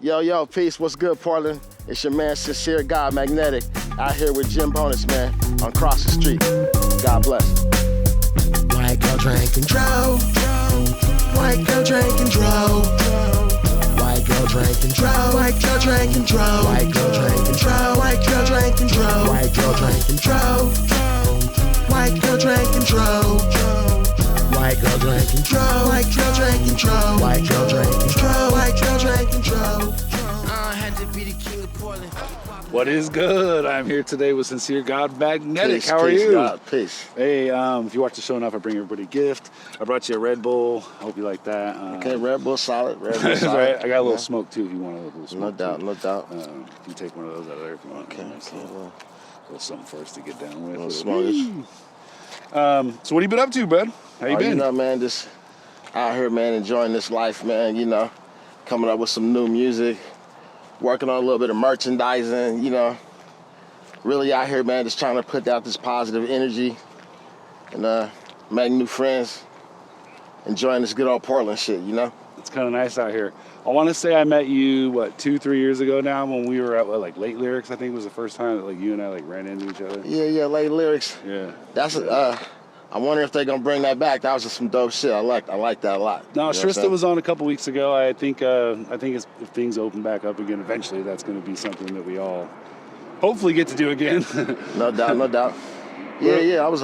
Yo, peace. What's good, Portland? It's your man, Sincere God Magnetic, out here with Jim Bonus, man, on Cross the Street. God bless. White girl drinking drove. White girl drinking drove. White girl drinking drove. White girl drinking drove. White girl drinking drove. White girl drinking drove. White girl drinking drove. White girl drinking drove. White girl drinking drove. White girl drinking drove. White girl drinking drove. White girl drinking drove. I had to be the king of Portland. What is good? I'm here today with Sincere God Magnetic. Peace, How are peace, you? God, peace. Hey, if you watch the show enough, I bring everybody a gift. I brought you a Red Bull. I hope you like that. Okay, Red Bull solid. Red Bull solid. Right? I got a little smoke too if you want a little smoke. No doubt, too. no doubt. You can take one of those out of there if you want. Okay, Nice okay. little something for us to get down with. A little smokish. So what have you been up to, bud? How you been? You know, man, just out here, man, enjoying this life, man, you know, coming up with some new music, working on a little bit of merchandising, you know, really out here, man, just trying to put out this positive energy and make new friends, enjoying this good old Portland shit, you know? It's kind of nice out here. I want to say I met you, 2-3 years ago now when we were at, Late Lyrics, I think was the first time that, you and I, ran into each other. Yeah, Late Lyrics. Yeah. That's, I wonder if they're gonna bring that back. That was just some dope shit. I like that a lot. No, You know Shrista was on a couple weeks ago. I think if things open back up again, eventually that's going to be something that we all hopefully get to do again. No doubt, no doubt. Yeah. I was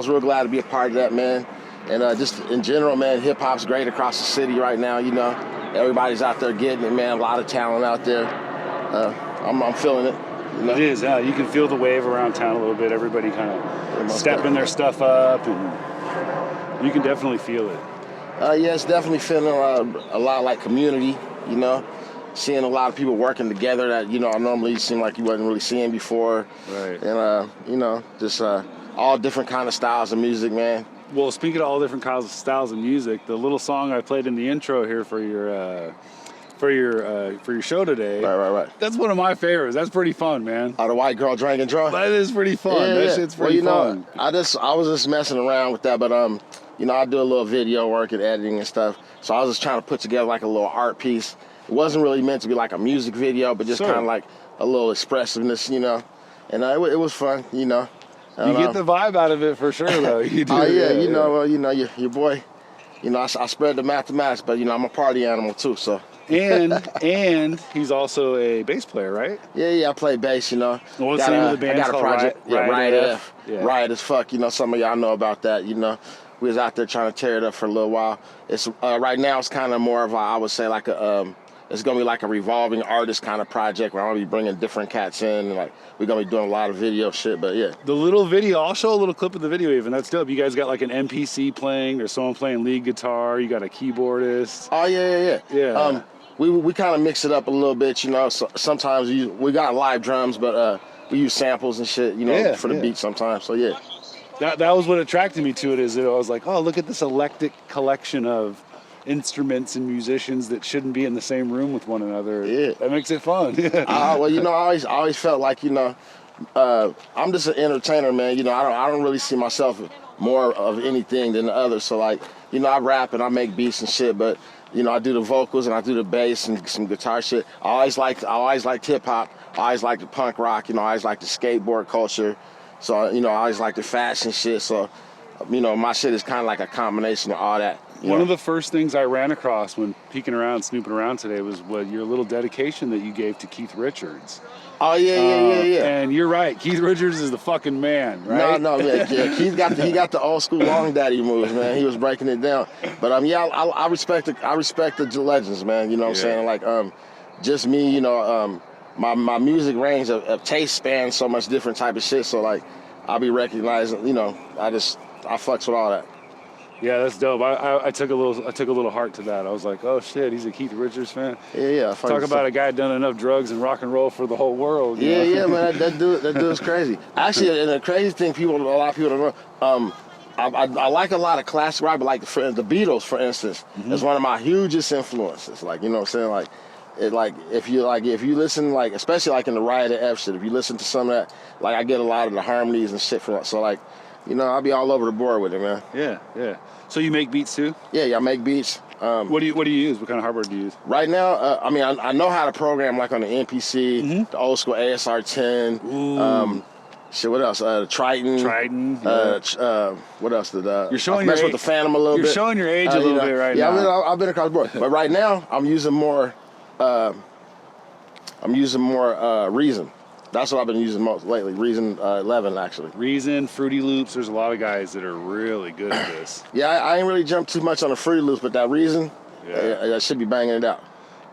real glad to be a part of that, man. And just in general, man, hip hop's great across the city right now. You know, everybody's out there getting it, man. A lot of talent out there. I'm feeling it. You know? It is. Yeah, you can feel the wave around town a little bit. Everybody kind of stepping their stuff up, and you can definitely feel it. Yeah, it's definitely feeling a lot like community. You know, seeing a lot of people working together that I normally seem like you wasn't really seeing before. Right. And just all different kind of styles of music, man. Well, speaking of all different kinds of styles of music, the little song I played in the intro here for your show today. Right. That's one of my favorites. That's pretty fun, man. The White Girl Drinking Drunk. That is pretty fun. That shit's pretty fun. I was just messing around with that, but I do a little video work and editing and stuff. So I was just trying to put together like a little art piece. It wasn't really meant to be like a music video, but just kind of like a little expressiveness, you know. And it was fun, you know. You get the vibe out of it for sure, though. You do. Oh yeah, your boy. I spread the mathematics, but I'm a party animal too, so. And he's also a bass player, right? Yeah, I play bass, What's the name of the band? I got a project, Riot AF. Yeah. Riot as fuck, some of y'all know about that, We was out there trying to tear it up for a little while. It's right now it's kind of more of I would say like it's gonna be like a revolving artist kind of project where I'm gonna be bringing different cats in, and we're gonna be doing a lot of video shit. But yeah, the little video, I'll show a little clip of the video. Even that's dope. You guys got like an MPC playing, or someone playing lead guitar. You got a keyboardist. Oh yeah. Yeah. We kind of mix it up a little bit, So sometimes we got live drums, but we use samples and shit, for the beat sometimes. So yeah. That was what attracted me to it. Is that I was like, oh, look at this eclectic collection of instruments and musicians that shouldn't be in the same room with one another. Yeah. That makes it fun. I always felt like, I'm just an entertainer, man. I don't really see myself more of anything than the other. So I rap and I make beats and shit, but I do the vocals and I do the bass and some guitar shit. I always liked hip hop. I always liked the punk rock. I always liked the skateboard culture. So I always liked the fashion shit. So my shit is kind of like a combination of all that. One of the first things I ran across when peeking around, snooping around today was your little dedication that you gave to Keith Richards. Oh yeah. And you're right, Keith Richards is the fucking man, right? No, yeah. Keith got the old school long daddy moves, man. He was breaking it down. But I respect the legends, man. You know what I'm saying? Just me, my music range of taste spans so much different type of shit. So I'll be recognizing, I fucks with all that. Yeah, that's dope. I took a little heart to that. I was like, oh shit, he's a Keith Richards fan. Yeah. Talk about a guy done enough drugs and rock and roll for the whole world. Yeah, man. That dude is crazy. Actually, and the crazy thing, a lot of people don't know. I like a lot of classic rock, but like the Beatles, for instance, is one of my hugest influences. You know what I'm saying? If you listen, especially in the Riot AF shit, if you listen to some of that, I get a lot of the harmonies and shit from it. So I'll be all over the board with it, man. Yeah. So you make beats too? Yeah, I make beats. What do you use? What kind of hardware do you use? Right now, I mean, I know how to program like on the MPC, the old school ASR10. Shit, what else? Triton. Yeah. What else did You're showing mess your with the Phantom a little bit. You're showing your age a little bit right now. now. I've been across the board, but right now I'm using more. Reason. That's what I've been using most lately. Reason 11 actually. Reason, Fruity Loops. There's a lot of guys that are really good at this. Yeah, I ain't really jumped too much on the Fruity Loops, but that Reason, I should be banging it out.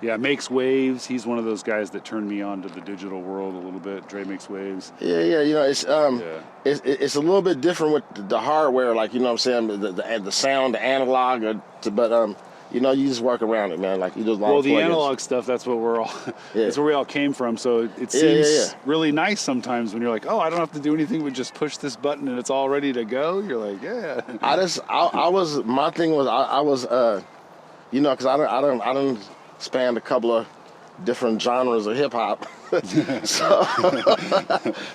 Yeah, Makes Waves. He's one of those guys that turned me on to the digital world a little bit. Dre Makes Waves. Yeah. You know, it's a little bit different with the hardware, like, you know what I'm saying, the sound, the analog, but you know, you just work around it, man. Like you just the analog stuff. That's what we're all. That's where we all came from. So it seems really nice sometimes when you're like, oh, I don't have to do anything but just push this button and it's all ready to go. You're like, yeah. My thing was I was you know, because I don't spanned a couple of different genres of hip hop.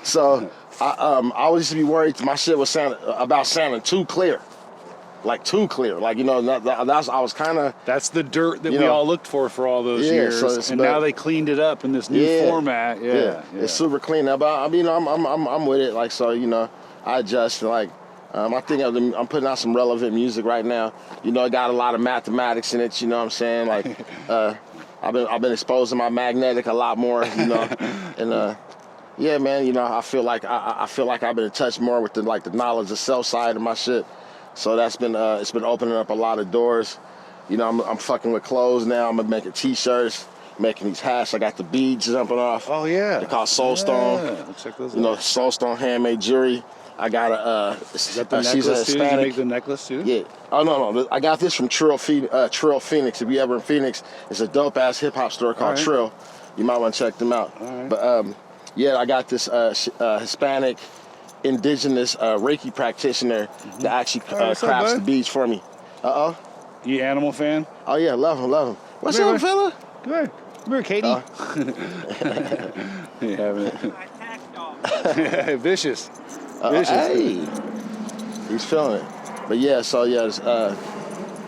so I always used to be worried my shit was sounding too clear. Like too clear, like, you know, that's I was kind of. That's the dirt that we all looked for all those years, and now they cleaned it up in this new format. Yeah, it's super clean now. But I mean, I'm with it. Like, so, you know, I adjust. Like, I think I'm putting out some relevant music right now. You know, it got a lot of mathematics in it. You know what I'm saying? Like, I've been exposing my magnetic a lot more. You know, and yeah, man. You know, I feel like I've been in touch more with the knowledge of self side of my shit. So that's been it's been opening up a lot of doors. You know, I'm fucking with clothes now. I'm making t-shirts, making these hats. I got the beads jumping off. Oh yeah. They're called Soulstone. Yeah. Check those out. You know, Soulstone handmade jewelry. I got Is that the necklace too? You make the necklace too? Yeah. Oh no. I got this from Trill Phoenix. If you ever in Phoenix, it's a dope ass hip hop store called Trill. You might want to check them out. All right. But yeah, I got this Hispanic indigenous Reiki practitioner that actually crafts the beads for me. You animal fan? Oh yeah, love him. What's up, fella? Come here. Come here, Katie. You having it? Vicious. Hey, he's feeling it. But yeah, so yeah, it's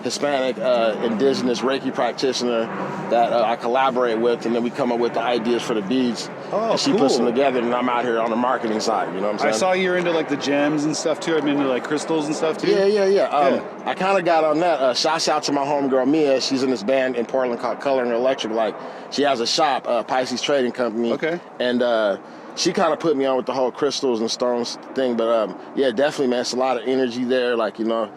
Hispanic indigenous Reiki practitioner that I collaborate with, and then we come up with the ideas for the beads. Oh, and she puts them together, and I'm out here on the marketing side. You know what I'm saying? I saw you're into like the gems and stuff too. I'm into like crystals and stuff too. Yeah. I kind of got on that. Shouts out to my homegirl Mia. She's in this band in Portland called Color and Electric. Like, she has a shop, Pisces Trading Company. Okay. And she kind of put me on with the whole crystals and stones thing. But yeah, definitely, man. It's a lot of energy there. Like, you know.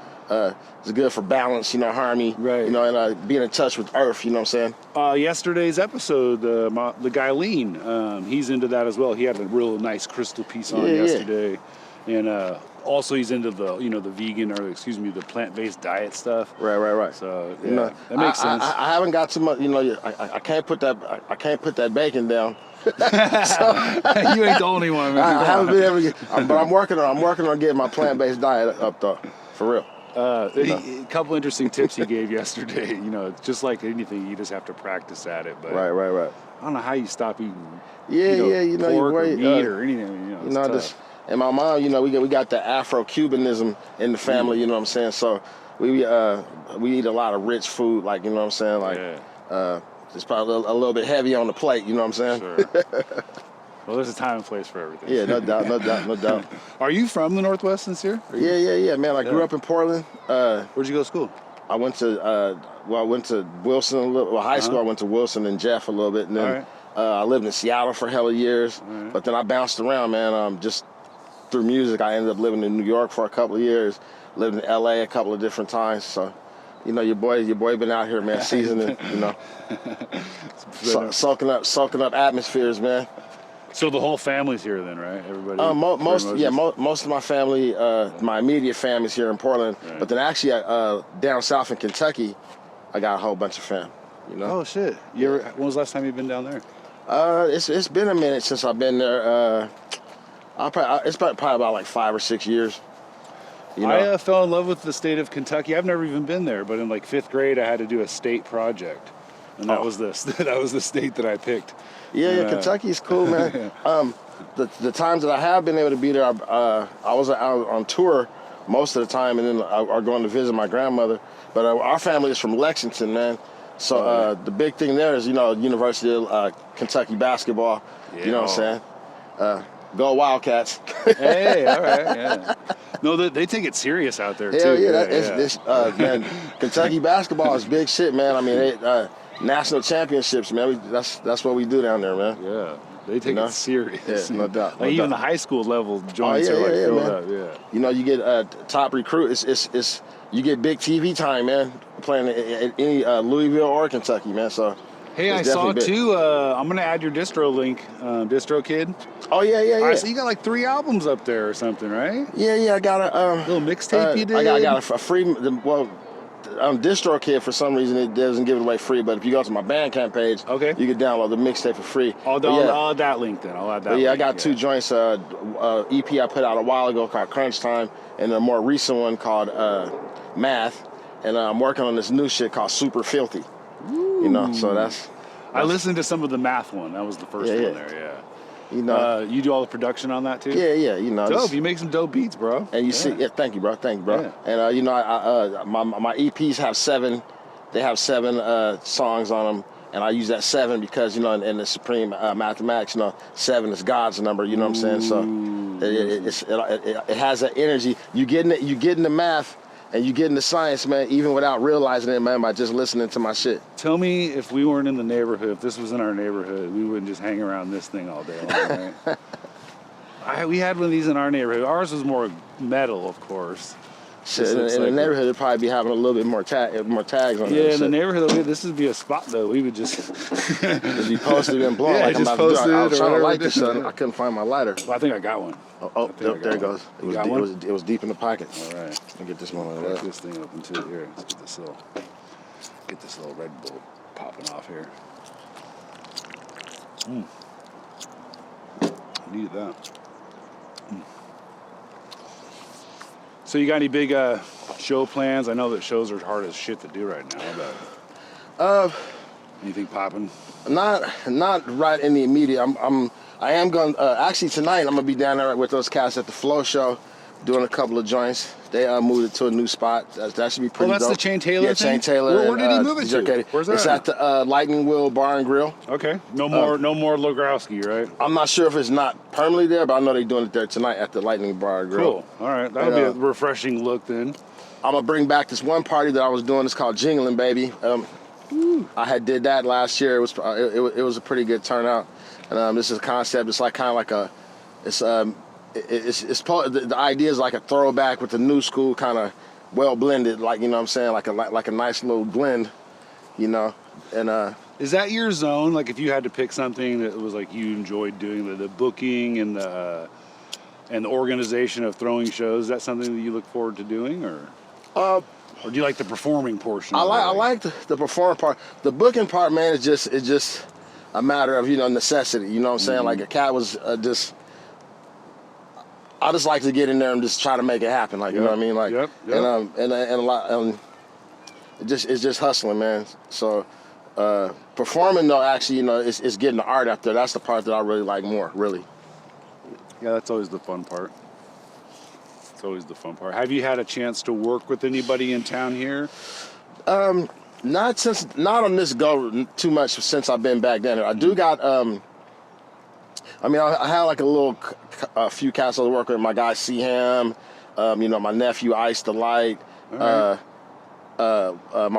It's good for balance, you know, harmony, right? You know, and being in touch with Earth, you know what I'm saying? Yesterday's episode, the guy Lean, he's into that as well. He had a real nice crystal piece on yesterday, and also he's into the vegan the plant-based diet stuff. Right. So yeah, you know, that makes sense. I haven't got too much, you know. I can't put that bacon down. So, you ain't the only one, man. I haven't been able to get, but I'm working on getting my plant-based diet up though, for real. A couple interesting tips he gave yesterday. You know, just like anything, you just have to practice at it. But right. I don't know how you stop eating. Pork or meat or anything. You know, and my mom, you know, we got the Afro-Cubanism in the family. You know what I'm saying? So we eat a lot of rich food, like, you know what I'm saying, like it's probably a little bit heavy on the plate. You know what I'm saying? Sure. Well, there's a time and place for everything. Yeah, no doubt. Are you from the Northwest, Sincere? Yeah, man. I grew up in Portland. Where'd you go to school? I went to Wilson a little. Well, high school I went to Wilson and Jeff a little bit, and then I lived in Seattle for hella years. But then I bounced around, man. Just through music, I ended up living in New York for a couple of years. Lived in LA a couple of different times. So, you know, your boy been out here, man, seasoning. You know, soaking up atmospheres, man. So the whole family's here then, right? Everybody. Most of my family, my immediate family's here in Portland. Right. But then actually, down south in Kentucky, I got a whole bunch of fam. You know. Oh shit! When was the last time you've been down there? It's been a minute since I've been there. It's probably about like 5 or 6 years. You know? I fell in love with the state of Kentucky. I've never even been there, but in like 5th grade, I had to do a state project, and that was the state that I picked. Yeah, Kentucky's cool, man. The times that I have been able to be there, I was out on tour most of the time, and then I going to visit my grandmother. But our family is from Lexington, man. So the big thing there is, University of Kentucky basketball. Yeah. You know what I'm saying? Go Wildcats. Hey, all right, yeah. No, they take it serious out there, Hell too. yeah, man, Kentucky basketball is big shit, man. I mean, national championships, man. That's what we do down there, man. Yeah, they take it serious. Yeah, no doubt. Like even the high school level joints are like filled man. up. Yeah. You get top recruit. It's you get big TV time, man. Playing at any Louisville or Kentucky, man. So. Hey, I saw too. I'm gonna add your distro link, DistroKid. Oh yeah. All right, so you got like 3 albums up there or something, right? Yeah. I got a little mixtape you did. I got a free. DistroKid for some reason it doesn't give it away free, but if you go to my Bandcamp page, okay, you can download the mixtape for free. I'll add that link then. I'll add that. Yeah, I got 2 joints. EP I put out a while ago called Crunch Time, and a more recent one called Math, and I'm working on this new shit called Super Filthy. Ooh. So that's I listened to some of the Math one. That was the first one there. Yeah. You do all the production on that too. Yeah. Dope. You make some dope beats, bro. And you see, thank you, bro. Yeah. And my EPs have 7. They have 7 songs on them, and I use that 7 because in the supreme mathematics, 7 is God's number. You know what I'm saying? So it has that energy. You get in the math. And you get into science, man, even without realizing it, man, by just listening to my shit. Tell me if we weren't in the neighborhood, if this was in our neighborhood, we wouldn't just hang around this thing all day long, right? We had one of these in our neighborhood. Ours was more metal, of course. Shit, in the neighborhood, it'd probably be having a little bit more tags on it. Yeah, in the neighborhood, this would be a spot, though. We would just... It'd be posted and blown. Yeah, like just I'm posted. I was trying to light this, and I couldn't find my lighter. Well, I think I got one. There it goes. It was deep in the pocket. All right. Let me get this one. Get this thing open, too. Here, let's get this little Red Bull popping off here. Needed that. So you got any big show plans? I know that shows are hard as shit to do right now, but anything popping? Not right in the immediate. I am going actually tonight. I'm gonna be down there with those cats at the Flow Show, doing a couple of joints. They moved it to a new spot. That should be pretty. Oh, that's dope. the Chain Taylor Yeah, thing? Chain Taylor. Where did he move it to? Where's that? It's at the Lightning Wheel Bar and Grill. Okay. No more Logrowski, right? I'm not sure if it's not permanently there, but I know they're doing it there tonight at the Lightning Bar and Grill. Cool. All right. That'll be a refreshing look then. I'm gonna bring back this one party that I was doing. It's called Jingling Baby. I did that last year. It was a pretty good turnout. And this is a concept. It's like kind of like the idea is like a throwback with the new school kind of well blended, like, you know what I'm saying, like a nice little blend, and is that your zone? Like if you had to pick something that was like you enjoyed doing, the booking and the organization of throwing shows, is that something that you look forward to doing, or do you like the performing portion? I like the performing part. The booking part, man, is just a matter of necessity. You know what I'm saying? Like a cat was I just like to get in there and just try to make it happen. Like, you know what I mean? Like, and a lot, it's just hustling, man. So, performing though, actually, it's getting the art out there. That's the part that I really like more, really. Yeah, that's always the fun part. It's always the fun part. Have you had a chance to work with anybody in town here? Not on this go too much since I've been back down there. I do got, I had like a few cats I was working with. My guy C-Ham, my nephew Ice the Light, my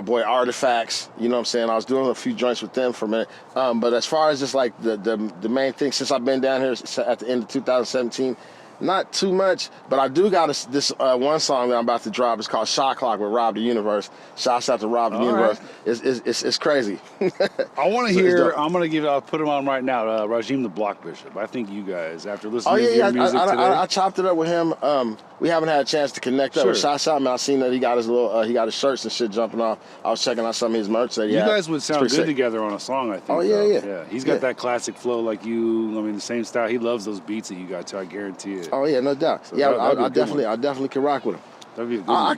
boy Artifacts. You know what I'm saying? I was doing a few joints with them for a minute. But as far as just like the main thing, since I've been down here at the end of 2017, not too much, but I do got this one song that I'm about to drop. It's called Shot Clock with Rob the Universe. Shouts out to Rob the Universe. Right. It's crazy. I want to hear. I'll put him on right now. Rajim the Block Bishop. I think you guys, after listening to your music today, I chopped it up with him. We haven't had a chance to connect up. Shouts out, man. I seen that he got his shirts and shit jumping off. I was checking out some of his merch that he had. You guys would sound good together on a song, I think. Oh yeah. He's got that classic flow like you. I mean, the same style. He loves those beats that you got too. I guarantee it. Oh yeah, no doubt. So I definitely can rock with him. That'd be a good one.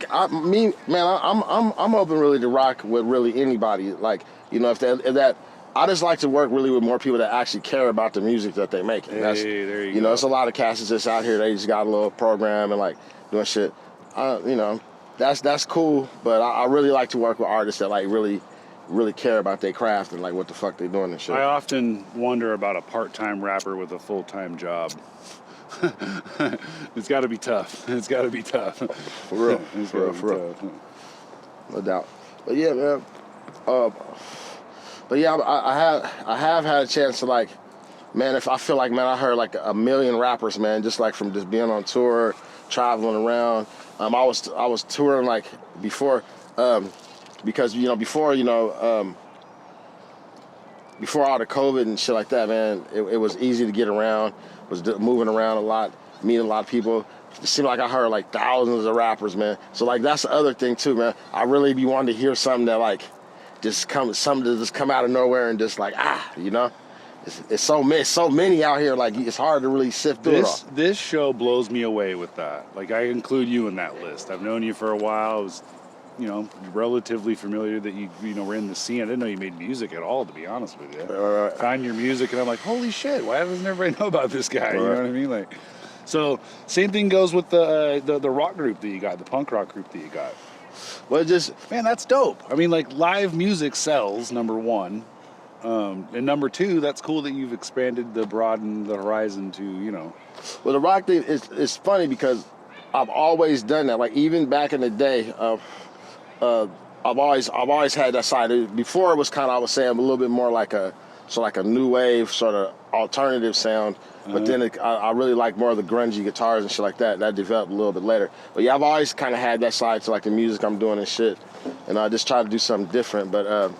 I'm open really to rock with really anybody. Like, if that. I just like to work really with more people that actually care about the music that they make. There you go. It's a lot of cats that's just out here. They just got a little program and like doing shit. that's cool. But I really like to work with artists that like really care about their craft and like what the fuck they doing and shit. I often wonder about a part-time rapper with a full-time job. It's got to be tough. It's got to be tough. For real. For real. No doubt. But yeah, man. But yeah, I have had a chance to like, man, if I feel like, man, I heard like a million rappers, man, just like from just being on tour, traveling around. I was touring like before, because before all the COVID and shit like that, man, it was easy to get around. Was moving around a lot, meeting a lot of people. It seemed like I heard like thousands of rappers, man. So like that's the other thing too, man. I really be wanting to hear something that like something to just come out of nowhere and just like it's so many out here. Like it's hard to really sift through it all. This show blows me away with that. Like I include you in that list. I've known you for a while. I was, relatively familiar that you were in the scene. I didn't know you made music at all, to be honest with you. Right. Found your music and I'm like, holy shit! Why doesn't everybody know about this guy? You know what I mean? Like, so same thing goes with the rock group that you got, the punk rock group that you got. Well, Man, that's dope. I mean, like, live music sells, number one. And number two, that's cool that you've expanded broadened the horizon to, Well, the rock thing is funny because I've always done that. Like, even back in the day, I've always had that side. Before it was kind of, I would say, I'm a little bit more like a new wave sort of alternative sound. But then I really like more of the grungy guitars and shit like that. That developed a little bit later. But yeah, I've always kind of had that side to like the music I'm doing and shit. And I just try to do something different. But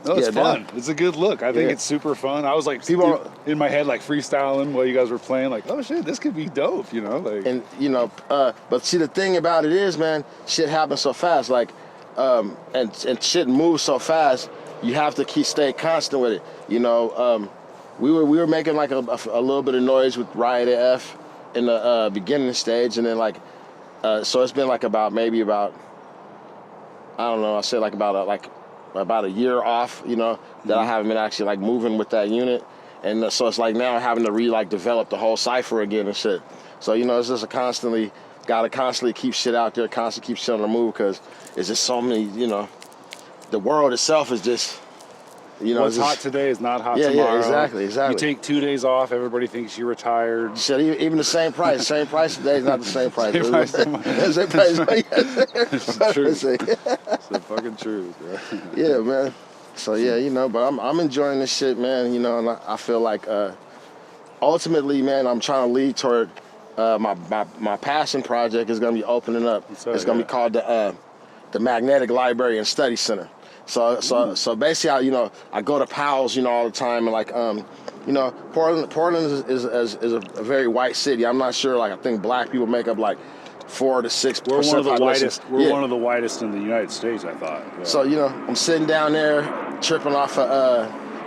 it's fun. It's a good look. I think it's super fun. I was like, people in my head like freestyling while you guys were playing. Like, oh shit, this could be dope. Like. And but see, the thing about it is, man, shit happens so fast. Like, and shit moves so fast. You have to stay constant with it. We were making like a little bit of noise with Riot AF in the beginning stage, and then like, so it's been like about I don't know. I said like about a year off, that I haven't been actually like moving with that unit, and so it's like now having to develop the whole cipher again and shit. So it's just gotta constantly keep shit out there, constantly keep shit on the move because it's just so many. The world itself is just. What's hot today is not hot tomorrow. Yeah, exactly. You take 2 days off, everybody thinks you're retired. Shit, even the same price. Same price today is not the same price. Same price tomorrow. Same price. It's true. It's the fucking truth, bro. Yeah, man. So yeah, but I'm enjoying this shit, man. And I feel like ultimately, man, I'm trying to lead toward my passion project is gonna be opening up. It's gonna be called the Magnetic Library and Study Center. So basically, I go to Powell's, all the time, and like, Portland is a very white city. I'm not sure, like, I think black people make up like 4 to 6%. We're one of the whitest. We're one of the whitest in the United States, I thought. Yeah. So I'm sitting down there, tripping off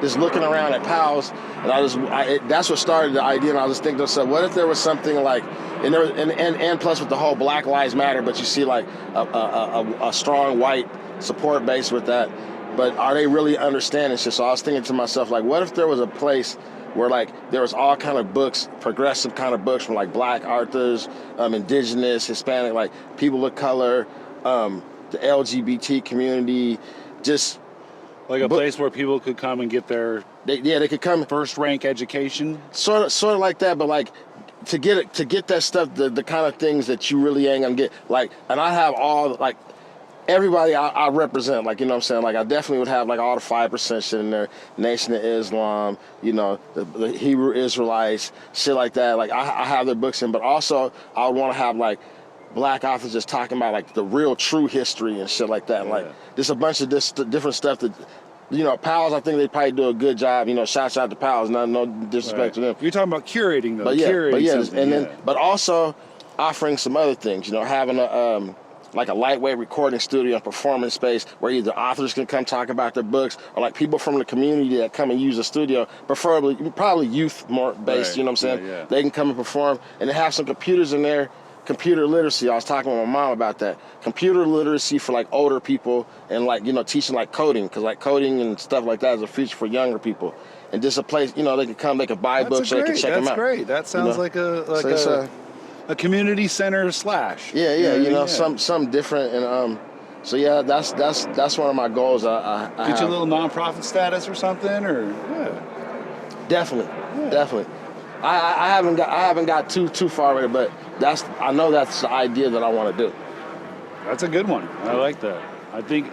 just looking around at Powell's, and that's what started the idea. And I was just thinking to myself, what if there was something like, and plus with the whole Black Lives Matter, but you see like a strong white support base with that, but are they really understanding shit? So I was thinking to myself, like, what if there was a place where like there was all kind of books, progressive kind of books from like black authors, indigenous, Hispanic, like people of color, the LGBT community, just like a place where people could come and get their they could come first rank education, sort of like that, but like to get that stuff, the kind of things that you really ain't gonna get, like, and I have all like. Everybody I represent, like, what I'm saying? Like, I definitely would have, like, all the 5% shit in there. Nation of Islam, the Hebrew Israelites, shit like that. Like, I have their books in, but also I would want to have, like, black authors just talking about, like, the real true history and shit like that. And, like, just a bunch of this different stuff that, Powell's, I think they probably do a good job. Shouts out to Powell's, no disrespect to them. You're talking about curating, though. But also offering some other things, having like a lightweight recording studio and performance space where either authors can come talk about their books or like people from the community that come and use the studio, probably youth more based, you know what I'm saying? Yeah. They can come and perform, and they have some computers in there, computer literacy. I was talking with my mom about that. Computer literacy for like older people and like, teaching like coding, because like coding and stuff like that is a future for younger people. And just a place, they can come, they can buy books, so they can check them out. That's great. That sounds like a community center slash. Yeah, you know, something different, and so yeah, that's one of my goals. I Get have. you a little nonprofit status or something, or Definitely. I haven't got too far with it, but I know that's the idea that I want to do. That's a good one. I like that. I think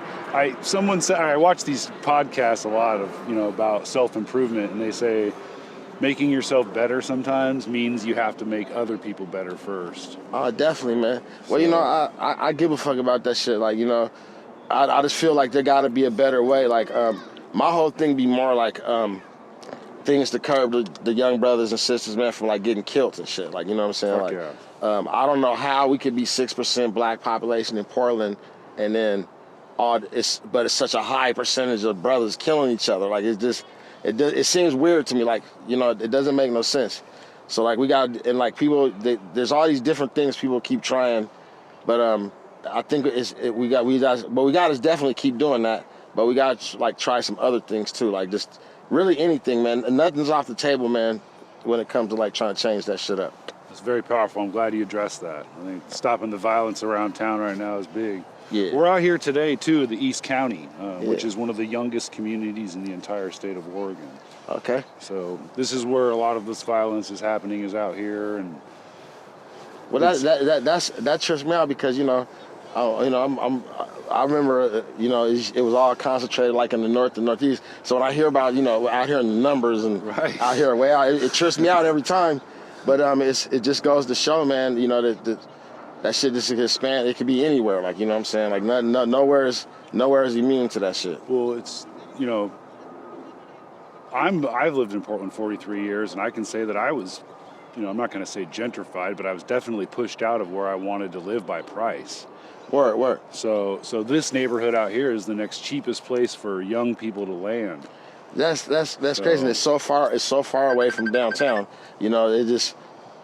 someone said, I watch these podcasts a lot of, about self-improvement, and they say making yourself better sometimes means you have to make other people better first. Definitely, man. Well, I give a fuck about that shit. Like, I just feel like there got to be a better way. Like, my whole thing be more like things to curb the young brothers and sisters, man, from like getting killed and shit. Like, you know what I'm saying? Fuck like, yeah. I don't know how we could be 6% black population in Portland, and then but it's such a high percentage of brothers killing each other. Like, it seems weird to me. Like, it doesn't make no sense. So like people, there's all these different things people keep trying, but I think we got to definitely keep doing that. But we got to like try some other things too. Like just really anything, man. And nothing's off the table, man, when it comes to like trying to change that shit up. It's very powerful. I'm glad you addressed that. I think stopping the violence around town right now is big. Yeah. We're out here today, too, at the East County, which is one of the youngest communities in the entire state of Oregon. Okay. So this is where a lot of this violence is happening, is out here. And well, that trips me out because I remember it was all concentrated like in the north and northeast. So when I hear about out here in the numbers and right. out here way out, it trips me out every time. But it just goes to show, man, that shit just expand. It could be anywhere, like, you know what I'm saying? Like, nowhere is immune to that shit. Well, it's, I've lived in Portland 43 years, and I can say that I was, I'm not going to say gentrified, but I was definitely pushed out of where I wanted to live by price. Word. So this neighborhood out here is the next cheapest place for young people to land. That's crazy. And it's so far away from downtown. It just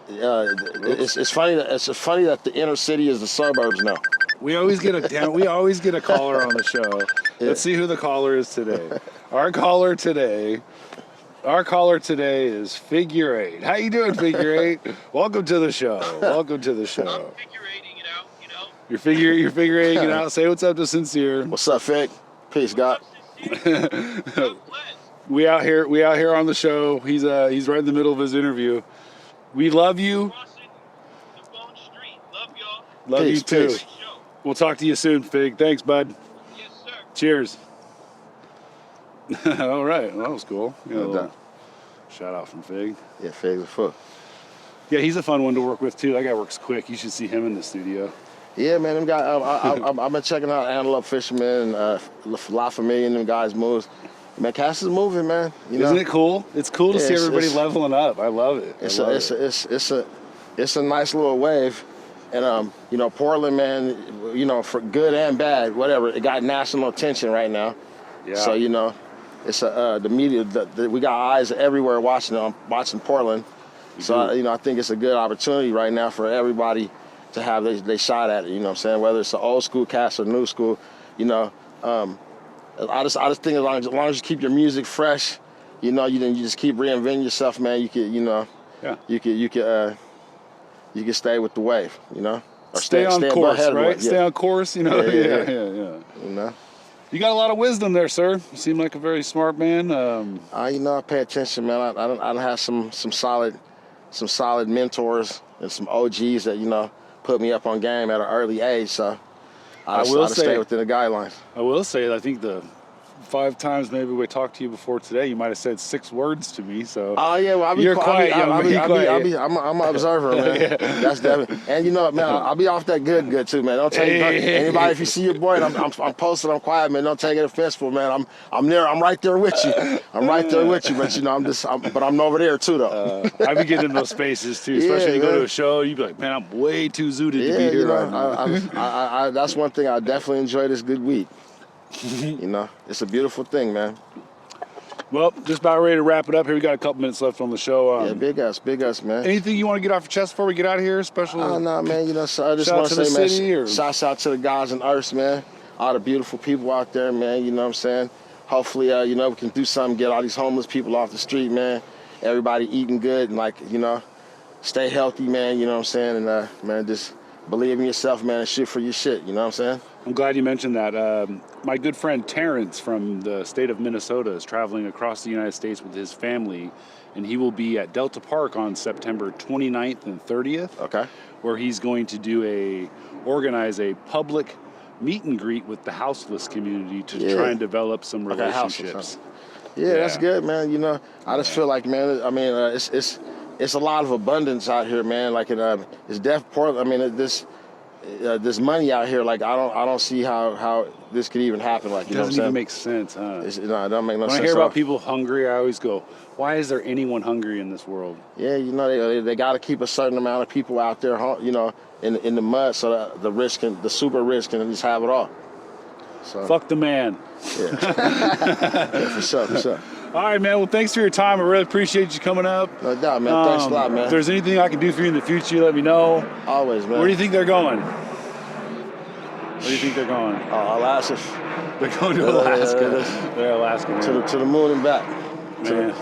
it's funny that the inner city is the suburbs now. We always get a caller on the show. Yeah. Let's see who the caller is today. Our caller today is Figure 8. How you doing, Figure 8? Welcome to the show. I'm figure-8ing it out, You're figure-8ing it out. Say what's up to Sincere. What's up, Fig? Peace, God. We out here on the show. He's right in the middle of his interview. We love you. Love peace, you too. Peace. We'll talk to you soon, Fig. Thanks, bud. Yes, sir. Cheers. All right. Well, that was cool. No Shout out from Fig. Yeah, Fig the fuck. Yeah, he's a fun one to work with too. That guy works quick. You should see him in the studio. Yeah, man, them guys. I've been checking out Antelope Fisherman and La Familia and them guys moves. Man, Cass is moving, man. Isn't it cool? It's cool to see everybody leveling up. I love it. It's a nice little wave, and Portland, man. For good and bad, whatever. It got national attention right now. Yeah. So it's the media. We got eyes everywhere watching Portland. So I think it's a good opportunity right now for everybody to have they shot at it. You know what I'm saying? Whether it's the old school cast or new school, I just think as long as you keep your music fresh, you just keep reinventing yourself, man. You could, you could stay with the wave, or stay on course, right? Stay on course, Yeah. You got a lot of wisdom there, sir. You seem like a very smart man. I pay attention, man. I don't have some solid mentors and some OGs that put me up on game at an early age. So I just stay within the guidelines. I will say, I think the 5 times maybe we talked to you before today, you might have said 6 words to me. So yeah, well, you're quiet, I'm an observer, man. Yeah. That's definitely. And man, I'll be off that good too, man. Don't take anybody if you see your boy and I'm posted, I'm quiet, man. Don't take it offensively, man. I'm right there with you. I'm right there with you, but I'm over there too, though. I be getting in those spaces too, especially when you go to a show. You be like, man, I'm way too zooted to be here right now. That's one thing I definitely enjoy this good weed. It's a beautiful thing, man. Well, just about ready to wrap it up here. We got a couple minutes left on the show. Big us, man. Anything you want to get off your chest before we get out of here? Special? No, man. So I just want to say, man, shouts out to the guys and Earths, man. All the beautiful people out there, man. You know what I'm saying? Hopefully, we can do something, get all these homeless people off the street, man. Everybody eating good and stay healthy, man. You know what I'm saying? And man, just believe in yourself, man, and shoot for your shit. You know what I'm saying? I'm glad you mentioned that. My good friend Terrence from the state of Minnesota is traveling across the United States with his family, and he will be at Delta Park on September 29th and 30th. Okay. Where he's going to organize a public meet and greet with the houseless community to try and develop some relationships. Yeah, that's good, man. You know, I just feel like, man, I mean, it's a lot of abundance out here, man. Like, it's poor. I mean, this money out here, like, I don't see how this could even happen. Like, you know what I'm saying? Doesn't even make sense, huh? No, it don't make no sense. When I hear about people hungry, I always go, why is there anyone hungry in this world? Yeah, you know, they got to keep a certain amount of people out there, you know, in the mud, so that the super rich can just have it all. So, fuck the man. Yeah. Yeah, for sure. All right, man. Well, thanks for your time. I really appreciate you coming up. No doubt, man. Thanks a lot, man. If there's anything I can do for you in the future, let me know. Always, man. Where do you think they're going? Where do you think they're going? Alaska. They're going to Alaska. They're Alaska, man. To the moon and back. Man.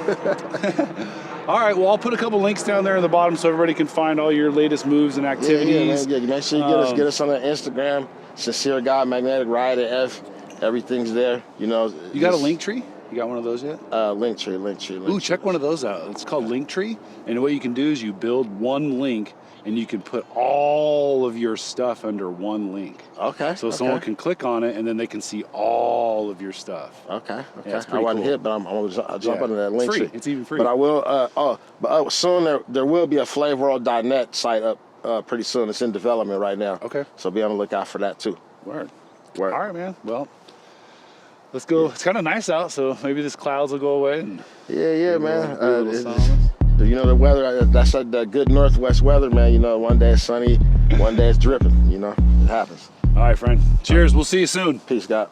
All right, well, I'll put a couple links down there in the bottom so everybody can find all your latest moves and activities. Yeah, man. Make sure you get us on the Instagram. Sincere God, Magnetic, Riot AF. Everything's there. You know. You got a link tree? You got one of those yet? Linktree. Ooh, check one of those out. It's called Linktree. And what you can do is you build one link and you can put all of your stuff under one link. Okay. So someone can click on it and then they can see all of your stuff. Okay. Yeah, it's I wasn't cool. hit, but I'm gonna jump under that link. It's free. Tree. It's even free. But I will. Soon there will be a flavorworld.net site up pretty soon. It's in development right now. Okay. So be on the lookout for that too. Word. All right, man. Well, let's go. It's kind of nice out, so maybe this clouds will go away. And yeah, man. You know, the weather, that's the good northwest weather, man. You know, one day it's sunny, one day it's dripping. You know, it happens. All right, friend. Cheers. We'll see you soon. Peace, God.